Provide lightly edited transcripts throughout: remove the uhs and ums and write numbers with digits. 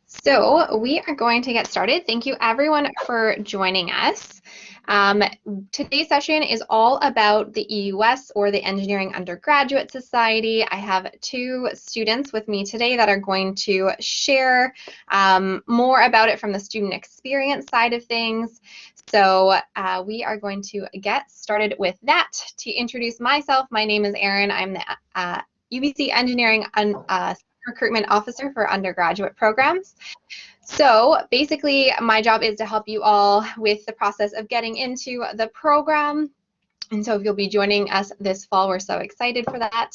So we are going to get started. Thank you everyone for joining us. Today's session is all about the EUS, or the Engineering Undergraduate Society. I have two students with me today that are going to share more about it from the student experience side of things. So we are going to get started with that. To introduce myself, my name is Erin. I'm the UBC Engineering Recruitment Officer for undergraduate programs. So basically, my job is to help you all with the process of getting into the program. And so if you'll be joining us this fall, we're so excited for that.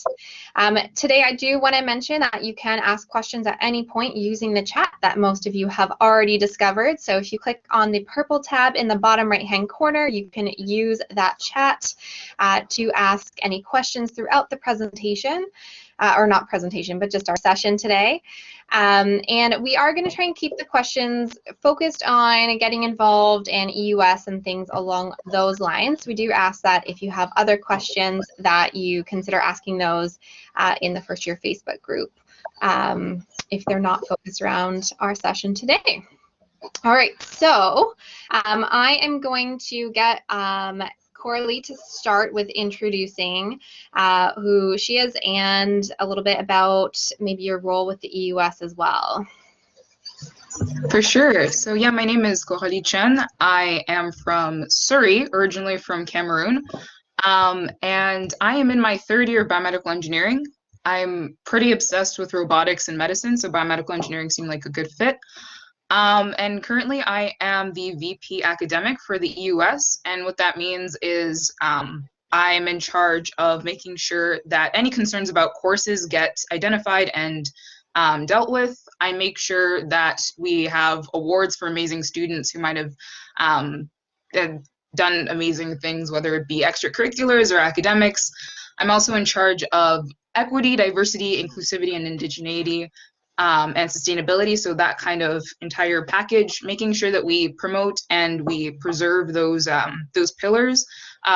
Today, I do want to mention that you can ask questions at any point using the chat that most of you have already discovered. So if you click on the purple tab in the bottom right-hand corner, you can use that chat to ask any questions throughout the presentation. Or not presentation, but just our session today. And we are going to try and keep the questions focused on getting involved in EUS and things along those lines. We do ask that if you have other questions that you consider asking those in the first year Facebook group if they're not focused around our session today. All right, so I am going to get Coralie to start with introducing who she is and a little bit about maybe your role with the EUS as well. For sure. So yeah, my name is Coralie Chen. I am from Surrey, originally from Cameroon, and I am in my third year of biomedical engineering. I'm pretty obsessed with robotics and medicine, so biomedical engineering seemed like a good fit. And currently I am the VP Academic for the EUS, and what that means is I'm in charge of making sure that any concerns about courses get identified and dealt with. I make sure that we have awards for amazing students who might have done amazing things, whether it be extracurriculars or academics. I'm also in charge of equity, diversity, inclusivity, and indigeneity. And sustainability, so that kind of entire package, making sure that we promote and we preserve those pillars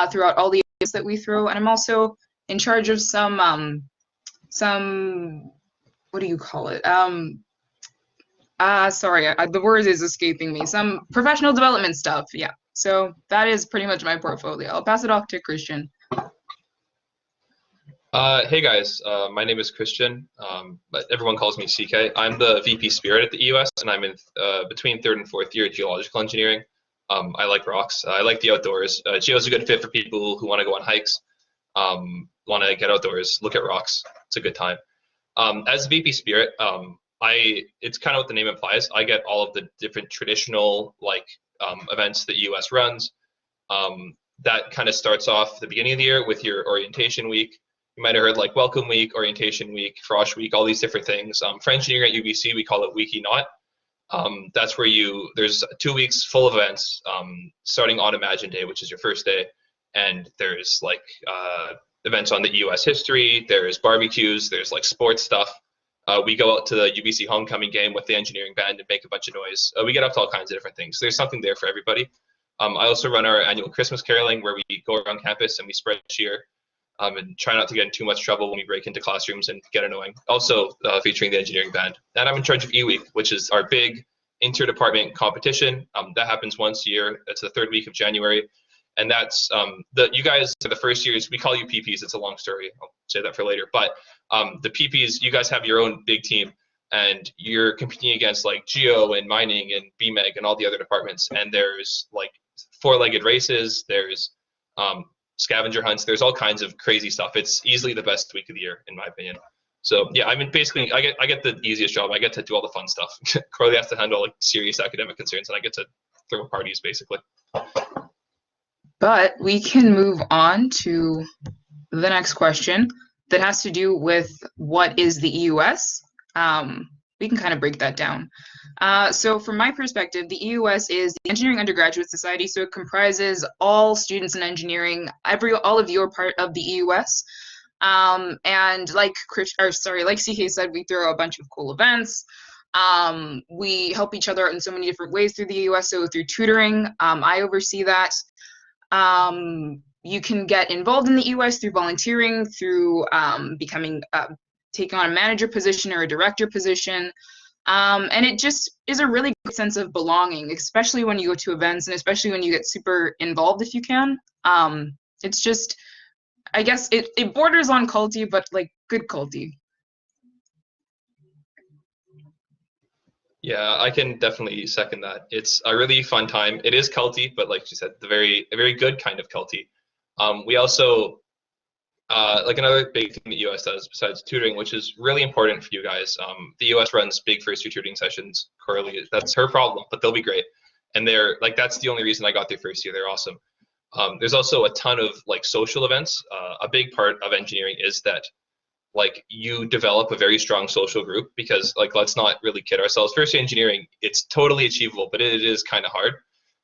throughout all the events that we throw. And I'm also in charge of some what do you call it? Sorry, the word is escaping me. Some professional development stuff. Yeah. So that is pretty much my portfolio. I'll pass it off to Christian. Hey guys, my name is Christian, but everyone calls me CK. I'm the VP Spirit at the EUS, and I'm in between third and fourth year geological engineering. I like rocks. I like the outdoors. Geo is a good fit for people who want to go on hikes, want to get outdoors, look at rocks. It's a good time. As VP Spirit, it's kind of what the name implies. I get all of the different traditional events that EUS runs. That kind of starts off the beginning of the year with your orientation week. You might have heard like Welcome Week, Orientation Week, Frosh Week, all these different things. For engineering at UBC, we call it Weeky Not. That's where there's 2 weeks full of events, starting on Imagine Day, which is your first day. And there's like events on the EUS history, there's barbecues, there's like sports stuff. We go out to the UBC homecoming game with the engineering band and make a bunch of noise. We get up to all kinds of different things. So there's something there for everybody. I also run our annual Christmas caroling where we go around campus and we spread cheer. And try not to get in too much trouble when we break into classrooms and get annoying. Also featuring the engineering band. And I'm in charge of E-Week, which is our big inter-department competition. That happens once a year. It's the third week of January. And that's, you guys are the first years, we call you PPs, it's a long story, I'll say that for later. But the PPs, you guys have your own big team, and you're competing against like Geo and Mining and BMeg and all the other departments. And there's like four-legged races, there's scavenger hunts, there's all kinds of crazy stuff. It's easily the best week of the year in my opinion. So yeah, I mean basically I get the easiest job. I get to do all the fun stuff. Coralie has to handle like serious academic concerns, and I get to throw parties basically. But we can move on to the next question that has to do with what is the EUS. We can kind of break that down. So from my perspective, the EUS is the Engineering Undergraduate Society, so it comprises all students in engineering. All of you are part of the EUS. And like CK said, we throw a bunch of cool events. We help each other out in so many different ways through the EUS, so through tutoring, I oversee that. You can get involved in the EUS through volunteering, through taking on a manager position or a director position. And it just is a really good sense of belonging, especially when you go to events and especially when you get super involved if you can. It's just, I guess it borders on culty, but like good culty. Yeah, I can definitely second that. It's a really fun time. It is culty, but like you said, a very good kind of culty. We also like another big thing that EUS does besides tutoring, which is really important for you guys. The EUS runs big first year tutoring sessions. Coralie, that's her problem, but they'll be great. And they're like, that's the only reason I got there first year. They're awesome. There's also a ton of like social events. A big part of engineering is that like you develop a very strong social group because like let's not really kid ourselves. First year engineering, it's totally achievable, but it is kind of hard.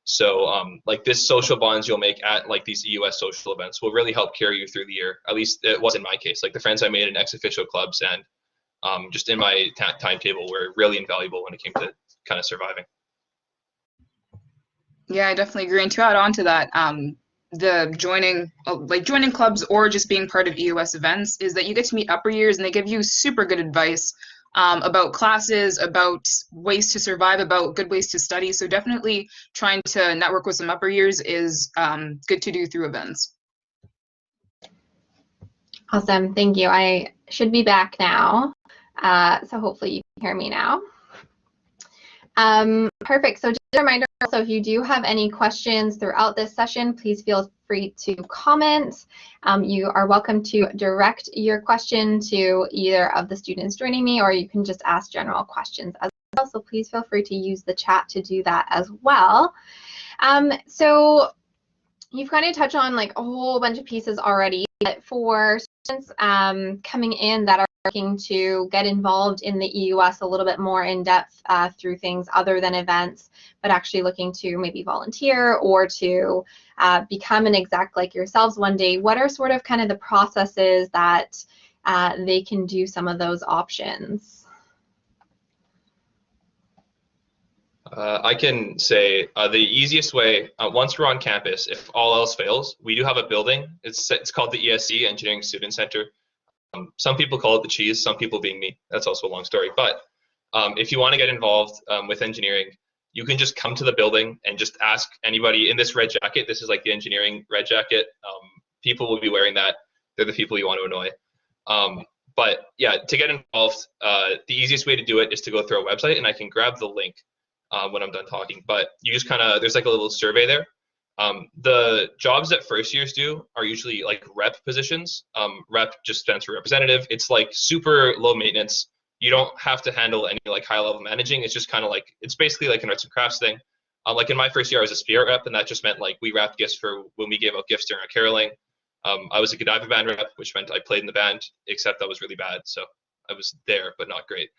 So like this social bonds you'll make at like these EUS social events will really help carry you through the year. At least it was in my case. Like the friends I made in ex-officio clubs and just in my timetable were really invaluable when it came to kind of surviving. Yeah, I definitely agree. And to add on to that, the joining clubs or just being part of EUS events is that you get to meet upper years and they give you super good advice about classes, about ways to survive, about good ways to study. So definitely trying to network with some upper years is good to do through events. Awesome, thank you. I should be back now, so hopefully you can hear me now. Perfect. So just a reminder, also, if you do have any questions throughout this session, please feel free to comment. You are welcome to direct your question to either of the students joining me, or you can just ask general questions as well. So please feel free to use the chat to do that as well. So you've kind of touched on like a whole bunch of pieces already, but for students coming in that are looking to get involved in the EUS a little bit more in depth through things other than events, but actually looking to maybe volunteer or to become an exec like yourselves one day, what are sort of kind of the processes that they can do some of those options? I can say the easiest way, once we're on campus, if all else fails, we do have a building. It's called the ESC, Engineering Student Center. Some people call it the cheese, some people being me. That's also a long story. But if you want to get involved with engineering, you can just come to the building and just ask anybody in this red jacket. This is like the engineering red jacket. People will be wearing that. They're the people you want to annoy. But yeah, to get involved, the easiest way to do it is to go through our website, and I can grab the link when I'm done talking. But you just kind of, there's like a little survey there. The jobs that first years do are usually like rep positions. Rep just stands for representative. It's like super low maintenance. You don't have to handle any like high level managing. It's just kind of like, it's basically like an arts and crafts thing. Like in my first year, I was a Spirit rep, and that just meant like we wrapped gifts for when we gave out gifts during our caroling. I was a Godiva band rep, which meant I played in the band, except that was really bad. So I was there, but not great.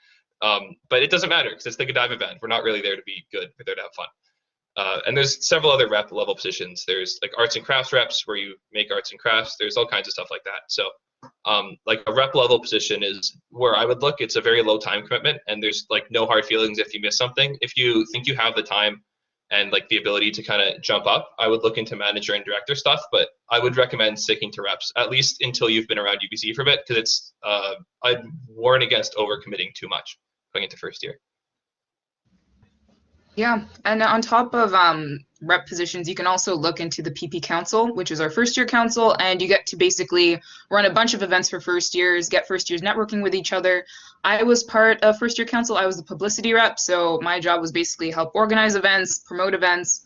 But it doesn't matter because it's the Godiva band. We're not really there to be good. We're there to have fun. And there's several other rep level positions. There's like arts and crafts reps where you make arts and crafts. There's all kinds of stuff like that. So like a rep level position is where I would look. It's a very low time commitment, and there's like no hard feelings if you miss something. If you think you have the time and like the ability to kind of jump up, I would look into manager and director stuff, but I would recommend sticking to reps, at least until you've been around UBC for a bit, because it's, I'd warn against overcommitting too much going into first year. Yeah, and on top of rep positions, you can also look into the PP Council, which is our first year council, and you get to basically run a bunch of events for first years, get first years networking with each other. I was part of first year council. I was the publicity rep, so my job was basically help organize events, promote events,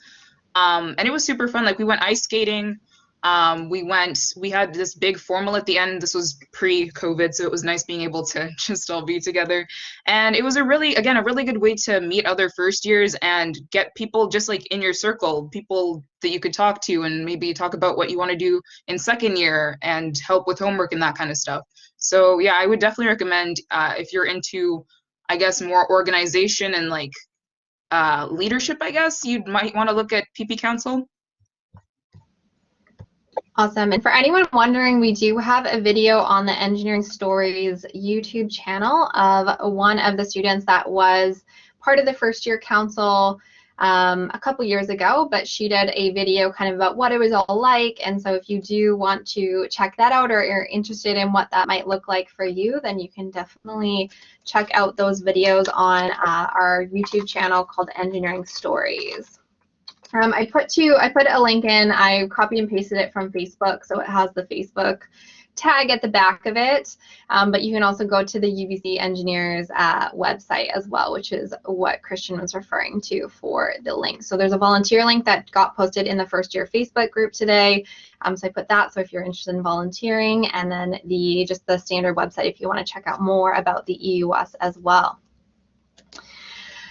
and it was super fun. Like we went ice skating. We had this big formal at the end. This was pre-COVID, so it was nice being able to just all be together. And it was a really good way to meet other first years and get people just like in your circle, people that you could talk to and maybe talk about what you want to do in second year and help with homework and that kind of stuff. So yeah, I would definitely recommend if you're into, I guess, more organization and like leadership, I guess, you might want to look at PP Council. Awesome. And for anyone wondering, we do have a video on the Engineering Stories YouTube channel of one of the students that was part of the first year council. a couple years ago, but she did a video kind of about what it was all like. And so if you do want to check that out or you're interested in what that might look like for you, then you can definitely check out those videos on our YouTube channel called Engineering Stories. I put a link in. I copied and pasted it from Facebook, so it has the Facebook tag at the back of it, but you can also go to the UBC Engineers website as well, which is what Christian was referring to for the link. So there's a volunteer link that got posted in the first year Facebook group today, so I put that, so if you're interested in volunteering, and then just the standard website if you want to check out more about the EUS as well.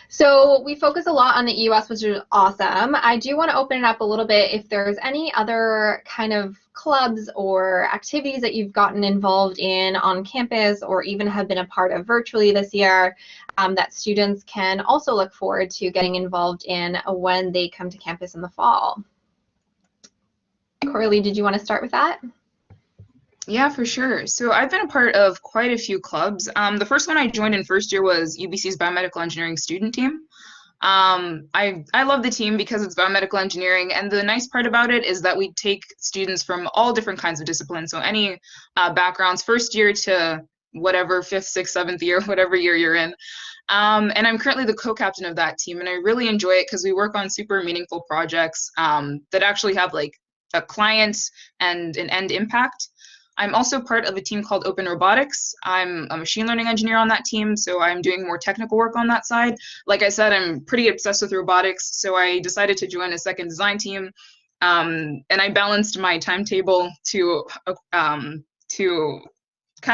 So we focus a lot on the EUS, which is awesome. I do want to open it up a little bit if there's any other kind of clubs or activities that you've gotten involved in on campus or even have been a part of virtually this year that students can also look forward to getting involved in when they come to campus in the fall. Coralie, did you want to start with that? Yeah, for sure. So I've been a part of quite a few clubs. The first one I joined in first year was UBC's Biomedical Engineering student team. I love the team because it's biomedical engineering, and the nice part about it is that we take students from all different kinds of disciplines, so any backgrounds, first year to whatever, 5th, 6th, 7th year, whatever year you're in. And I'm currently the co-captain of that team, and I really enjoy it because we work on super meaningful projects that actually have like a client and an end impact. I'm also part of a team called Open Robotics. I'm a machine learning engineer on that team, so I'm doing more technical work on that side. Like I said, I'm pretty obsessed with robotics, so I decided to join a second design team, and I balanced my timetable to kind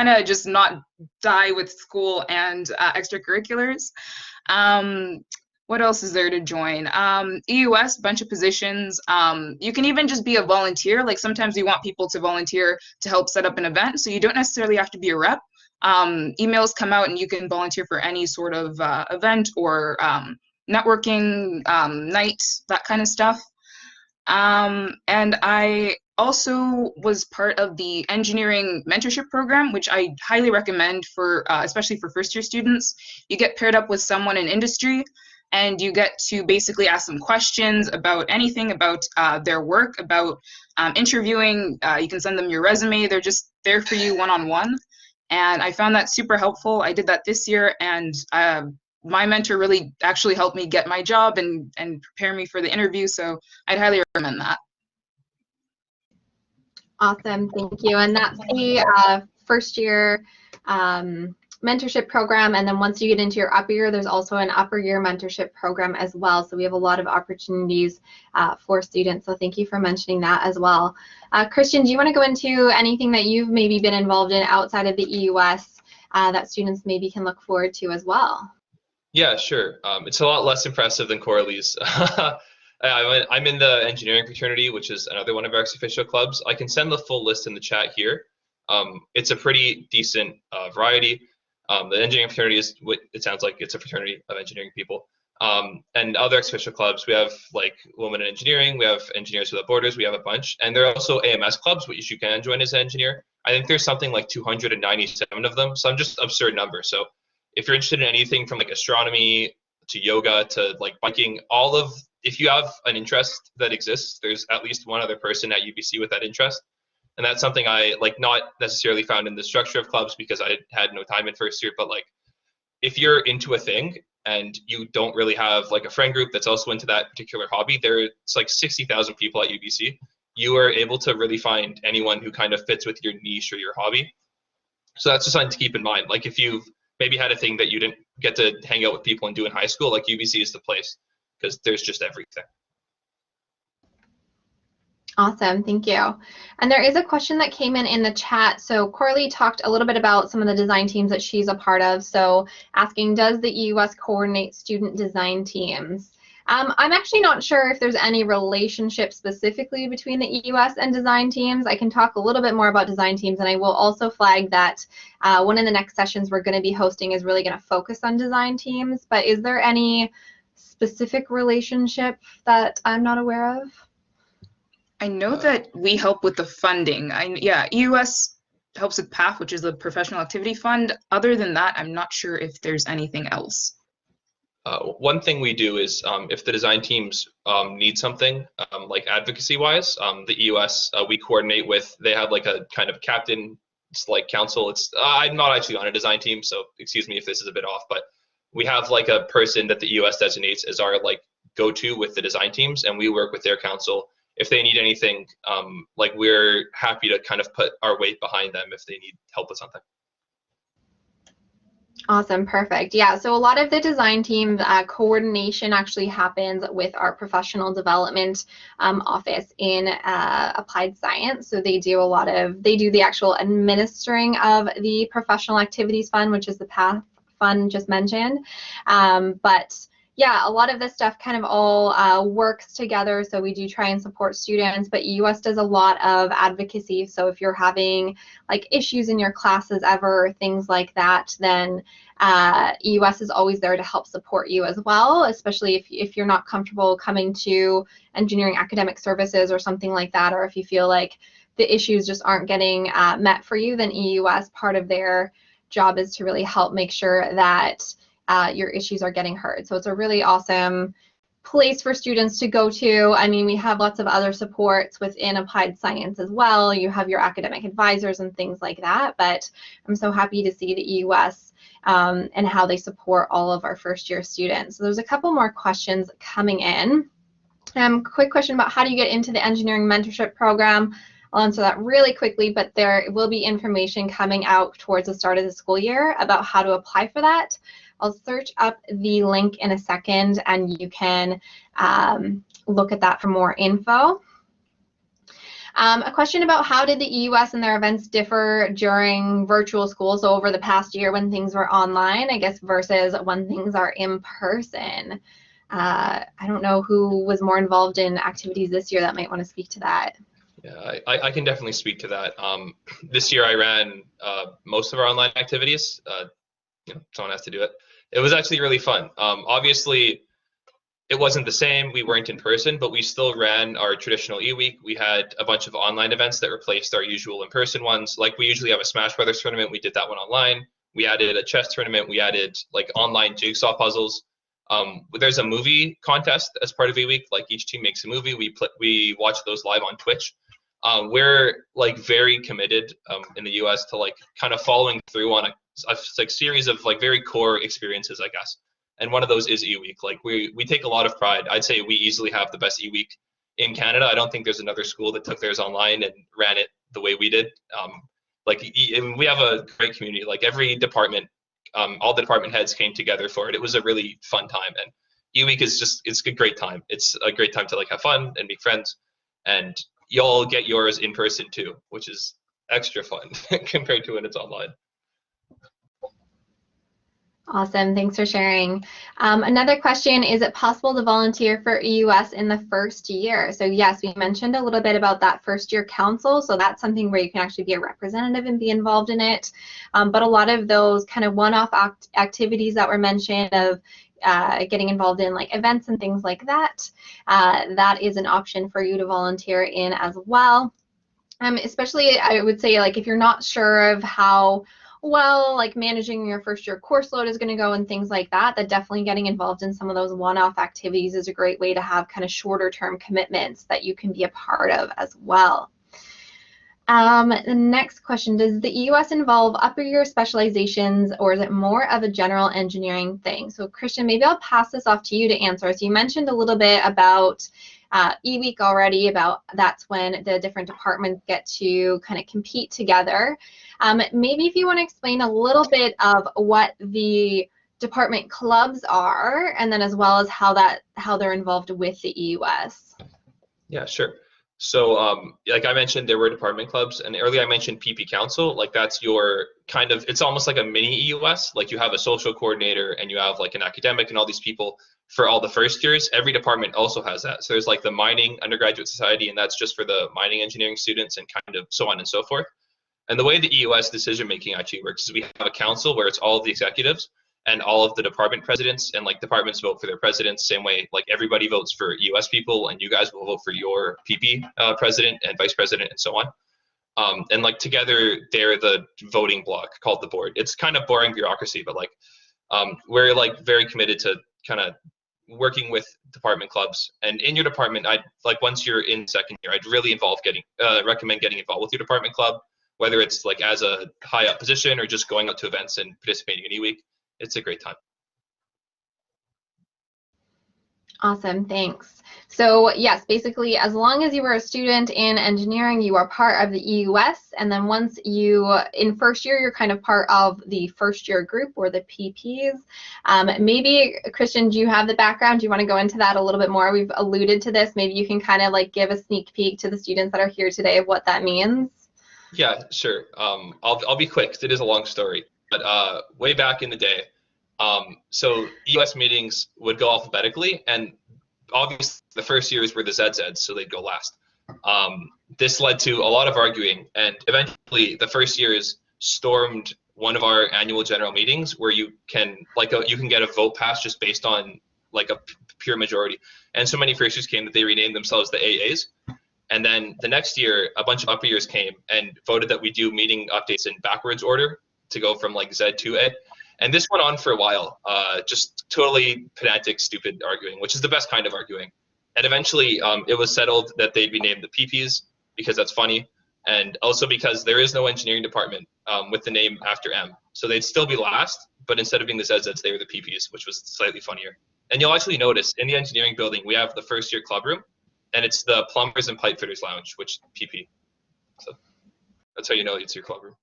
of just not die with school and extracurriculars. What else is there to join? EUS, bunch of positions. You can even just be a volunteer. Like sometimes we want people to volunteer to help set up an event, so you don't necessarily have to be a rep. Emails come out and you can volunteer for any sort of event or networking night, that kind of stuff. And I also was part of the Engineering Mentorship Program, which I highly recommend for, especially for first year students. You get paired up with someone in industry, and you get to basically ask them questions about anything about their work, about interviewing. You can send them your resume. They're just there for you one-on-one. And I found that super helpful. I did that this year, and my mentor really actually helped me get my job and prepare me for the interview. So I'd highly recommend that. Awesome, thank you. And that's the first year mentorship program, and then once you get into your upper year, there's also an upper year mentorship program as well. So we have a lot of opportunities for students, so thank you for mentioning that as well. Christian, do you want to go into anything that you've maybe been involved in outside of the EUS that students maybe can look forward to as well? Yeah, sure. It's a lot less impressive than Coralie's. I'm in the Engineering Fraternity, which is another one of our ex-officio clubs. I can send the full list in the chat here. It's a pretty decent variety. The Engineering Fraternity is what it sounds like. It's a fraternity of engineering people. And other ex-officio clubs, we have like Women in Engineering, we have Engineers Without Borders, we have a bunch. And there are also AMS clubs, which you can join as an engineer. I think there's something like 297 of them, some just absurd numbers. So if you're interested in anything from like astronomy to yoga to like biking, if you have an interest that exists, there's at least one other person at UBC with that interest. And that's something I like not necessarily found in the structure of clubs because I had no time in first year, but like if you're into a thing and you don't really have like a friend group that's also into that particular hobby, there's like 60,000 people at UBC. You are able to really find anyone who kind of fits with your niche or your hobby. So that's just something to keep in mind. Like if you've maybe had a thing that you didn't get to hang out with people and do in high school, like UBC is the place because there's just everything. Awesome, thank you. And there is a question that came in the chat. So Coralie talked a little bit about some of the design teams that she's a part of. So asking, does the EUS coordinate student design teams? I'm actually not sure if there's any relationship specifically between the EUS and design teams. I can talk a little bit more about design teams, and I will also flag that one of the next sessions we're going to be hosting is really going to focus on design teams. But is there any specific relationship that I'm not aware of? I know that we help with the funding. Yeah, EUS helps with PAF, which is the Professional Activity Fund. Other than that, I'm not sure if there's anything else. One thing we do is if the design teams need something, like advocacy-wise, the EUS, we coordinate with, they have like a kind of captain, it's like council. It's I'm not actually on a design team, so excuse me if this is a bit off, but we have like a person that the EUS designates as our like go-to with the design teams, and we work with their council. If they need anything, like we're happy to kind of put our weight behind them if they need help with something. Awesome, perfect. Yeah, so a lot of the design team coordination actually happens with our professional development office in applied science. So they do the actual administering of the professional activities fund, which is the PATH fund just mentioned. But yeah, a lot of this stuff kind of all works together. So we do try and support students, but EUS does a lot of advocacy. So if you're having like issues in your classes ever, things like that, then EUS is always there to help support you as well, especially if you're not comfortable coming to engineering academic services or something like that, or if you feel like the issues just aren't getting met for you, then EUS, part of their job is to really help make sure that your issues are getting heard. So it's a really awesome place for students to go to. I mean, we have lots of other supports within applied science as well. You have your academic advisors and things like that, but I'm so happy to see the EUS and how they support all of our first year students. So there's a couple more questions coming in. Quick question about how do you get into the Engineering Mentorship Program? I'll answer that really quickly, but there will be information coming out towards the start of the school year about how to apply for that. I'll search up the link in a second and you can look at that for more info. A question about how did the EUS and their events differ during virtual school, so over the past year when things were online, I guess, versus when things are in person. I don't know who was more involved in activities this year that might want to speak to that. Yeah, I can definitely speak to that. This year I ran most of our online activities. You know, someone has to do it. It was actually really fun. Obviously, it wasn't the same. We weren't in person, but we still ran our traditional E-Week. We had a bunch of online events that replaced our usual in-person ones. Like we usually have a Smash Brothers tournament. We did that one online. We added a chess tournament. We added like online jigsaw puzzles. There's a movie contest as part of E-Week. Like each team makes a movie. We watch those live on Twitch. We're like very committed in the US to like kind of following through on a like series of like very core experiences, I guess. And one of those is E-Week. Like we take a lot of pride. I'd say we easily have the best E-Week in Canada. I don't think there's another school that took theirs online and ran it the way we did. And we have a great community. Like every department, all the department heads came together for it. It was a really fun time. And E-Week is it's a great time. It's a great time to like have fun and make friends. And you'll get yours in person too, which is extra fun compared to when it's online. Awesome, thanks for sharing. Another question, is it possible to volunteer for EUS in the first year? So yes, we mentioned a little bit about that first year council, so that's something where you can actually be a representative and be involved in it. But a lot of those kind of one-off activities that were mentioned of getting involved in like events and things like that, that is an option for you to volunteer in as well. Especially, I would say, like if you're not sure of how well like managing your first year course load is going to go and things like that, that definitely getting involved in some of those one-off activities is a great way to have kind of shorter term commitments that you can be a part of as well. The next question, does the EUS involve upper year specializations or is it more of a general engineering thing? So Christian, maybe I'll pass this off to you to answer. So you mentioned a little bit about E-Week already, about that's when the different departments get to kind of compete together. Maybe if you want to explain a little bit of what the department clubs are, and then as well as how they're involved with the EUS. Yeah, sure. So like I mentioned, there were department clubs, and earlier I mentioned PP Council. Like that's your kind of, it's almost like a mini EUS. Like you have a social coordinator and you have like an academic and all these people for all the first years. Every department also has that. So there's like the mining undergraduate society, and that's just for the mining engineering students and kind of so on and so forth. And the way the EUS decision making actually works is we have a council where it's all of the executives and all of the department presidents, and like departments vote for their presidents, same way like everybody votes for EUS people, and you guys will vote for your PP president and vice president and so on. And like together they're the voting block called the board. It's kind of boring bureaucracy, but like we're like very committed to kind of working with department clubs. And in your department, I'd like once you're in second year, I'd really recommend getting involved with your department club, whether it's like as a high up position or just going out to events and participating in E-Week. It's a great time. Awesome, thanks. So yes, basically, as long as you were a student in engineering, you are part of the EUS, and then once you, in first year, you're kind of part of the first year group or the PPs. Maybe, Christian, do you have the background? Do you want to go into that a little bit more? We've alluded to this. Maybe you can kind of like give a sneak peek to the students that are here today of what that means. Yeah, sure. I'll be quick, 'cause it is a long story. But way back in the day, so EUS meetings would go alphabetically, and obviously the first years were the ZZs, so they'd go last. This led to a lot of arguing, and eventually the first years stormed one of our annual general meetings where you can you can get a vote pass just based on like a pure majority. And so many first years came that they renamed themselves the AAs. And then the next year, a bunch of upper years came and voted that we do meeting updates in backwards order to go from like Z to A. And this went on for a while, just totally pedantic, stupid arguing, which is the best kind of arguing. And eventually it was settled that they'd be named the PPs because that's funny. And also because there is no engineering department with the name after M. So they'd still be last, but instead of being the ZZs, they were the PPs, which was slightly funnier. And you'll actually notice in the engineering building, we have the first year club room, and it's the plumbers and pipe fitters lounge, which PP. So that's how you know it's your club room.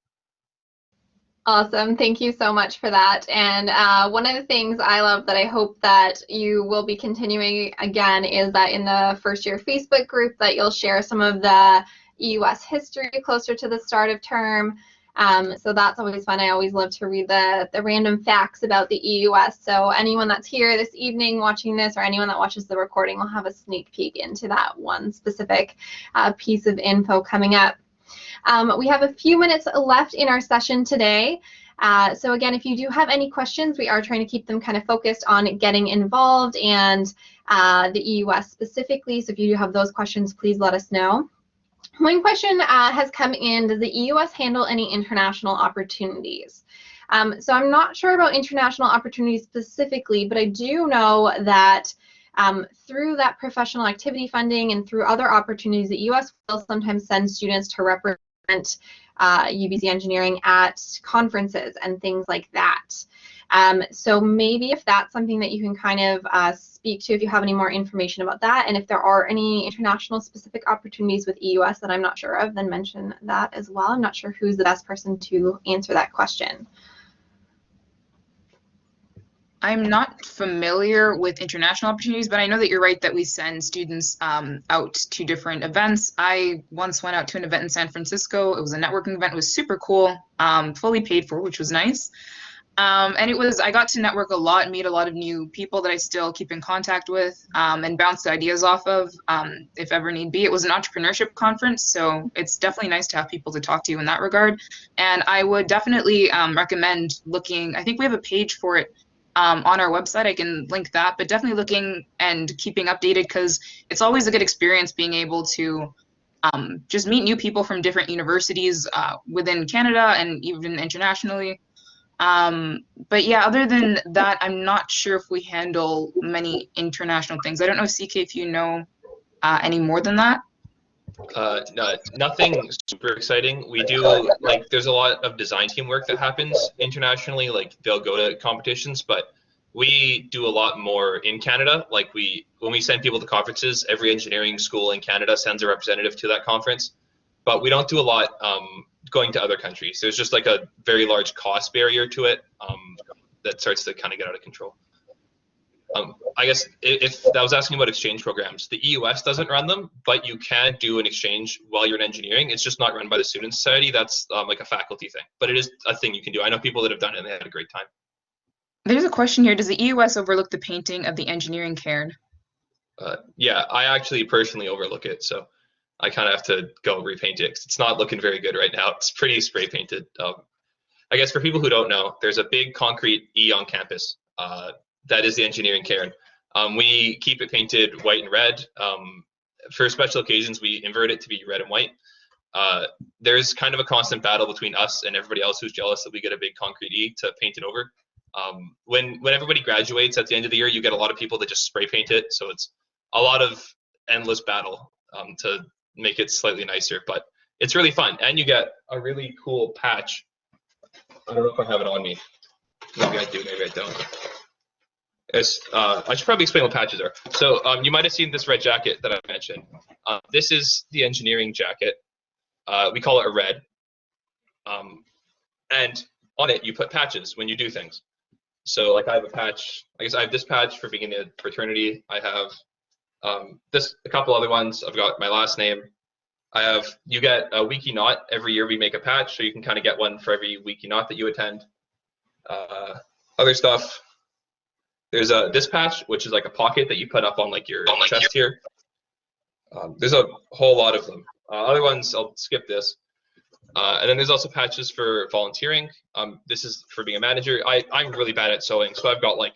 Awesome. Thank you so much for that. And one of the things I love that I hope that you will be continuing again is that in the first year Facebook group that you'll share some of the EUS history closer to the start of term. So that's always fun. I always love to read the random facts about the EUS. So anyone that's here this evening watching this, or anyone that watches the recording, will have a sneak peek into that one specific piece of info coming up. We have a few minutes left in our session today. So again, if you do have any questions, we are trying to keep them kind of focused on getting involved and the EUS specifically. So if you do have those questions, please let us know. One question has come in: does the EUS handle any international opportunities? So I'm not sure about international opportunities specifically, but I do know that through that professional activity funding and through other opportunities, the EUS will sometimes send students to represent UBC engineering at conferences and things like that. So maybe if that's something that you can kind of speak to, if you have any more information about that, and if there are any international specific opportunities with EUS that I'm not sure of, then mention that as well. I'm not sure who's the best person to answer that question. I'm not familiar with international opportunities, but I know that you're right that we send students out to different events. I once went out to an event in San Francisco. It was a networking event. It was super cool, fully paid for, which was nice. And I got to network a lot, meet a lot of new people that I still keep in contact with, and bounce ideas off of if ever need be. It was an entrepreneurship conference, so it's definitely nice to have people to talk to in that regard. And I would definitely recommend looking. I think we have a page for it on our website. I can link that, but definitely looking and keeping updated, because it's always a good experience being able to just meet new people from different universities within Canada and even internationally. But yeah, other than that, I'm not sure if we handle many international things. I don't know, CK, if you know any more than that. No, nothing super exciting. We do, like, there's a lot of design team work that happens internationally. Like, they'll go to competitions, but we do a lot more in Canada. Like, when we send people to conferences, every engineering school in Canada sends a representative to that conference. But we don't do a lot going to other countries. There's just like a very large cost barrier to it that starts to kind of get out of control. I guess if I was asking about exchange programs, the EUS doesn't run them, but you can do an exchange while you're in engineering. It's just not run by the Student Society. That's like a faculty thing, but it is a thing you can do. I know people that have done it and they had a great time. There's a question here. Does the EUS overlook the painting of the engineering cairn? Yeah, I actually personally overlook it. So I kind of have to go repaint it. It's not looking very good right now. It's pretty spray painted. I guess for people who don't know, there's a big concrete E on campus. That is the engineering cairn. We keep it painted white and red. For special occasions, we invert it to be red and white. There's kind of a constant battle between us and everybody else who's jealous that we get a big concrete E to paint it over. When everybody graduates at the end of the year, you get a lot of people that just spray paint it, so it's a lot of endless battle to make it slightly nicer, but it's really fun, and you get a really cool patch. I don't know if I have it on me. Maybe I do, maybe I don't. I should probably explain what patches are. So you might have seen this red jacket that I mentioned. This is the engineering jacket. We call it a red. And on it, you put patches when you do things. So like I have a patch, I guess I have this patch for being in the fraternity. I have a couple other ones. I've got my last name. You get a wiki knot. Every year we make a patch, so you can kind of get one for every wiki knot that you attend. Other stuff. There's this patch, which is like a pocket that you put up on like your chest here. There's a whole lot of them. Other ones, I'll skip this. And then there's also patches for volunteering. This is for being a manager. I'm really bad at sewing, so I've got like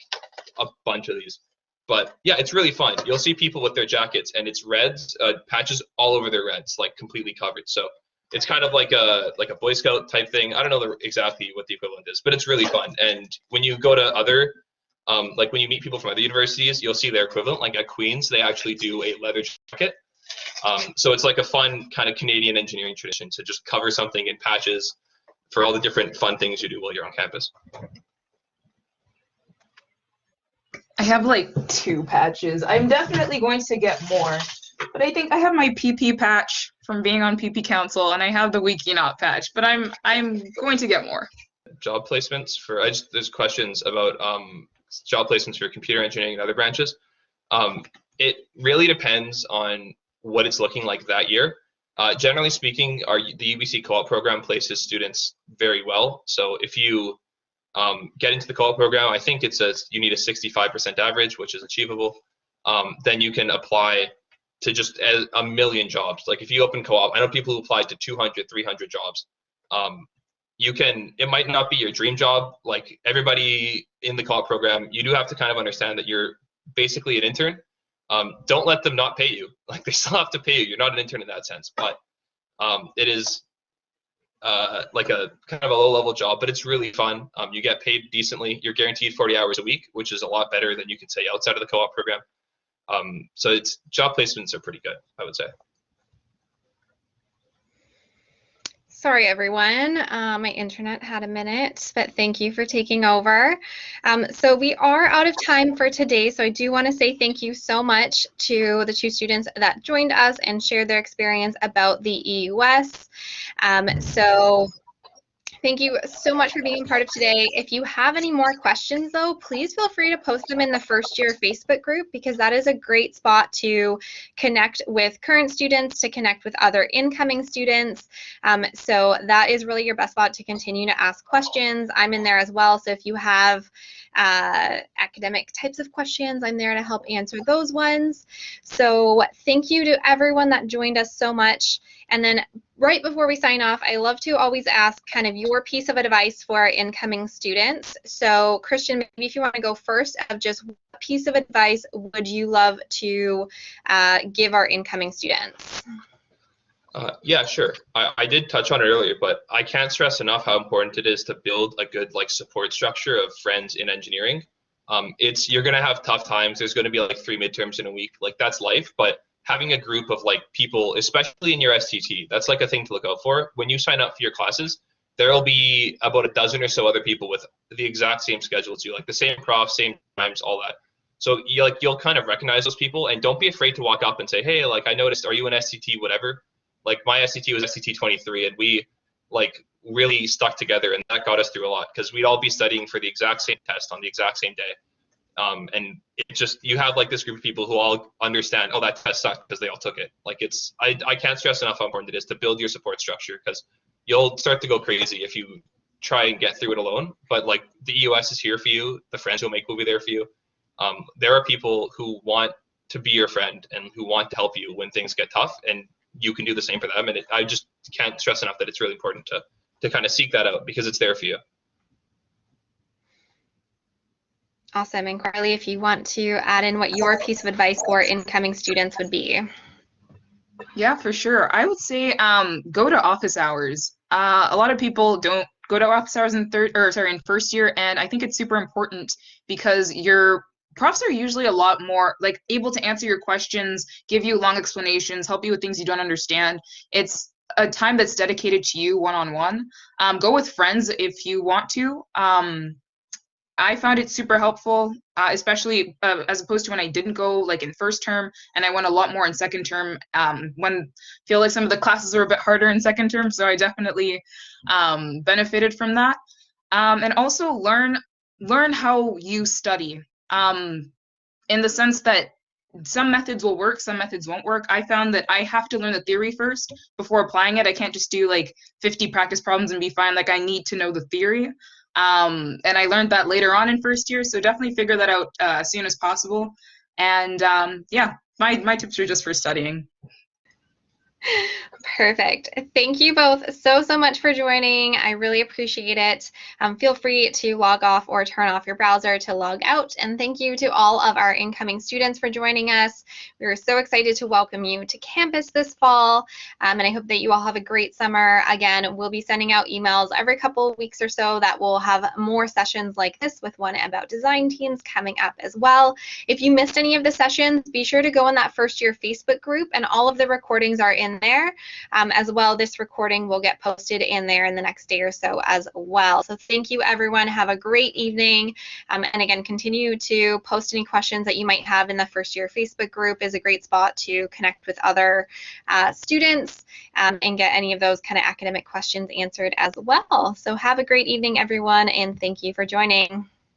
a bunch of these. But yeah, it's really fun. You'll see people with their jackets, and it's reds, patches all over their reds, like completely covered. So it's kind of like a Boy Scout type thing. I don't know exactly what the equivalent is, but it's really fun. And when you go to other, like when you meet people from other universities, you'll see their equivalent. Like at Queen's, they actually do a leather jacket. So it's like a fun kind of Canadian engineering tradition to just cover something in patches for all the different fun things you do while you're on campus. I have like 2 patches. I'm definitely going to get more, but I think I have my PP patch from being on PP Council, and I have the Wiki Knot patch, but I'm going to get more. Job placements for there's questions about job placements for computer engineering and other branches. It really depends on what it's looking like that year. Generally speaking, the UBC co-op program places students very well. So if you get into the co-op program, I think it says you need a 65% average, which is achievable. Then you can apply to just a million jobs. Like if you open co-op, I know people who applied to 200, 300 jobs. It might not be your dream job. Like everybody in the co-op program, you do have to kind of understand that you're basically an intern. Don't let them not pay you. Like they still have to pay you. You're not an intern in that sense, but it is like a kind of a low-level job, but it's really fun. You get paid decently. You're guaranteed 40 hours a week, which is a lot better than you can say outside of the co-op program. So job placements are pretty good, I would say. Sorry, everyone. My internet had a minute, but thank you for taking over. So we are out of time for today, so I do want to say thank you so much to the 2 students that joined us and shared their experience about the EUS. So thank you so much for being part of today. If you have any more questions, though, please feel free to post them in the first year Facebook group, because that is a great spot to connect with current students, to connect with other incoming students. So that is really your best spot to continue to ask questions. I'm in there as well, so if you have academic types of questions, I'm there to help answer those ones. So thank you to everyone that joined us so much. And then right before we sign off, I love to always ask kind of your piece of advice for our incoming students. So Christian, maybe if you want to go first, of just what piece of advice would you love to give our incoming students? Yeah, sure. I did touch on it earlier, but I can't stress enough how important it is to build a good support structure of friends in engineering. You're gonna have tough times. There's gonna be like 3 midterms in a week. Like that's life, but having a group of people, especially in your STT, that's like a thing to look out for. When you sign up for your classes, there'll be about a dozen or so other people with the exact same schedule as you, like the same prof, same times, all that. So you'll kind of recognize those people, and don't be afraid to walk up and say, hey, I noticed, are you an STT, whatever? Like my STT was STT 23, and we really stuck together, and that got us through a lot because we'd all be studying for the exact same test on the exact same day. And it just, you have this group of people who all understand, oh, that test sucked because they all took it. I can't stress enough how important it is to build your support structure, because you'll start to go crazy if you try and get through it alone. But the EUS is here for you. The friends you'll make will be there for you. There are people who want to be your friend and who want to help you when things get tough, and you can do the same for them. And I just can't stress enough that it's really important to kind of seek that out, because it's there for you. Awesome. And Coralie, if you want to add in what your piece of advice for incoming students would be. Yeah, for sure. I would say go to office hours. A lot of people don't go to office hours in first year, and I think it's super important because your profs are usually a lot more like able to answer your questions, give you long explanations, help you with things you don't understand. It's a time that's dedicated to you one-on-one. Go with friends if you want to. I found it super helpful, especially as opposed to when I didn't go like in first term, and I went a lot more in second term. When I feel like some of the classes were a bit harder in second term, so I definitely benefited from that. And also learn how you study, in the sense that some methods will work, some methods won't work. I found that I have to learn the theory first before applying it. I can't just do like 50 practice problems and be fine. Like I need to know the theory. And I learned that later on in first year, so definitely figure that out as soon as possible. And yeah, my tips are just for studying. Perfect. Thank you both so much for joining. I really appreciate it. Feel free to log off or turn off your browser to log out. And thank you to all of our incoming students for joining us. We are so excited to welcome you to campus this fall. And I hope that you all have a great summer. Again, we'll be sending out emails every couple of weeks or so that will have more sessions like this, with one about design teams coming up as well. If you missed any of the sessions, be sure to go in that first year Facebook group, and all of the recordings are in there. As well, this recording will get posted in there in the next day or so as well. So thank you, everyone. Have a great evening. And again, continue to post any questions that you might have in the first year Facebook group. Is a great spot to connect with other students and get any of those kind of academic questions answered as well. So have a great evening, everyone, and thank you for joining.